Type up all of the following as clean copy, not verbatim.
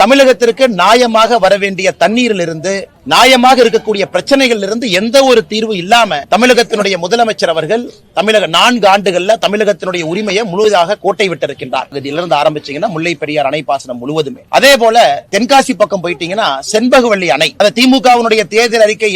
தமிழகத்திற்கு நியாயமாக வர வேண்டிய தண்ணீரிலிருந்து நியாயமாக இருக்கக்கூடிய பிரச்சனைகள் இருந்து எந்த ஒரு தீர்வு இல்லாம தமிழகத்தினுடைய முதலமைச்சர் அவர்கள் 4 ஆண்டுகள்ல தமிழகத்தினுடைய உரிமையை முழுவதாக கோட்டை விட்டிருக்கின்றார். இதிலிருந்து ஆரம்பிச்சீங்கன்னா முல்லை பெரியார் அணை பாசனம் முழுவதுமே. அதே போல தென்காசி பக்கம் போயிட்டீங்கன்னா செண்பகவல்லி அணை, திமுகவினுடைய தேர்தல் அறிக்கை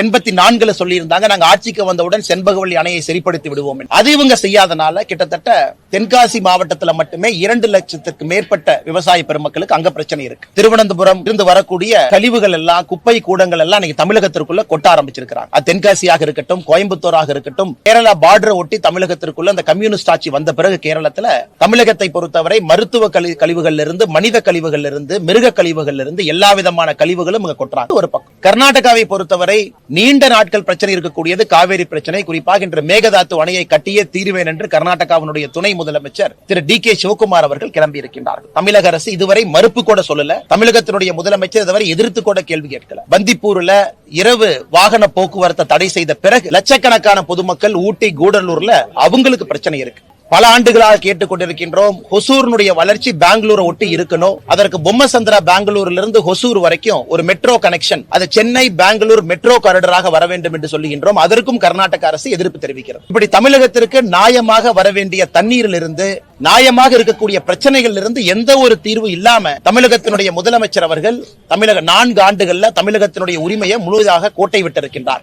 84 சொல்லி இருந்தாங்க, நாங்க ஆட்சிக்கு வந்தவுடன் செண்பகவல்லி அணையை சரிப்படுத்தி விடுவோம். அது இவங்க செய்யாதனால கிட்டத்தட்ட தென்காசி மாவட்டத்தில் மட்டுமே 2 லட்சத்திற்கு மேற்பட்ட விவசாய பெருமக்களுக்கு அங்க பிரச்சனை இருக்கு. திருவனந்தபுரம் இருந்து வரக்கூடிய கழிவுகள் எல்லாம், குப்பை கூடங்கள் எல்லாம் இன்னைக்கு தமிழகத்திற்குள்ள கொட்ட ஆரம்பிச்சிருக்காங்க. அது தென்காசியாக இருக்கட்டும், கோயம்புத்தூராக இருக்கட்டும், கேரளா பார்டர் ஒட்டி தமிழகத்திற்குள்ள அந்த கம்யூனிஸ்ட் ஆட்சி வந்த பிறகு கேரளத்துல தமிழகத்தை பொறுத்தவரை மருத்துவ கழிவுகள் இருந்து, மனித கழிவுகள் இருந்து, மிருக கழிவுகள் இருந்து எல்லா விதமான கழிவுகளும் இங்க கொட்டுறாங்க. ஒரு பக்கம் கர்நாடகாவை பொறுத்தவரை நீண்ட நாட்கள் பிரச்சனை இருக்கக்கூடியது காவேரி பிரச்சனை. குறிப்பாக இன்று மேகதாத்து அணையை கட்டியே தீர்வேன் என்று கர்நாடகாவினுடைய துணை முதலமைச்சர் திரு டி.கே. சிவகுமார் அவர்கள் கிளம்பி இருக்கின்றார்கள். தமிழக அரசு இதுவரை மறுப்பு கூட சொல்லல. தமிழகத்தினுடைய முதலமைச்சர் இதுவரை எதிர்த்து கூட கேள்வி கேட்கல. பந்திப்பூர்ல இரவு வாகன போக்குவரத்தை தடை செய்த பிறகு லட்சக்கணக்கான பொதுமக்கள் ஊட்டி, கூடலூர்ல அவங்களுக்கு பிரச்சனை இருக்கு. பல ஆண்டுகளாக கேட்டுக்கொண்டிருக்கின்றோம், ஹொசூர்னுடைய வளர்ச்சி பெங்களூரை ஒட்டி இருக்கணும். அதற்கு பொம்மசந்திரா பெங்களூர்ல இருந்து ஹொசூர் வரைக்கும் ஒரு மெட்ரோ கனெக்ஷன், அது சென்னை பெங்களூர் மெட்ரோ காரிடராக வர வேண்டும் என்று சொல்லுகின்றோம். அதற்கும் கர்நாடக அரசு எதிர்ப்பு தெரிவிக்கிறது. இப்படி தமிழகத்திற்கு நியாயமாக வர வேண்டிய தண்ணீரில் இருந்து, நியாயமாக இருக்கக்கூடிய பிரச்சனைகள் இருந்து எந்த ஒரு தீர்வு இல்லாம தமிழகத்தினுடைய முதலமைச்சர் அவர்கள் 4 ஆண்டுகள்ல தமிழகத்தினுடைய உரிமையை முழுவதாக கோட்டை விட்டிருக்கின்றார்.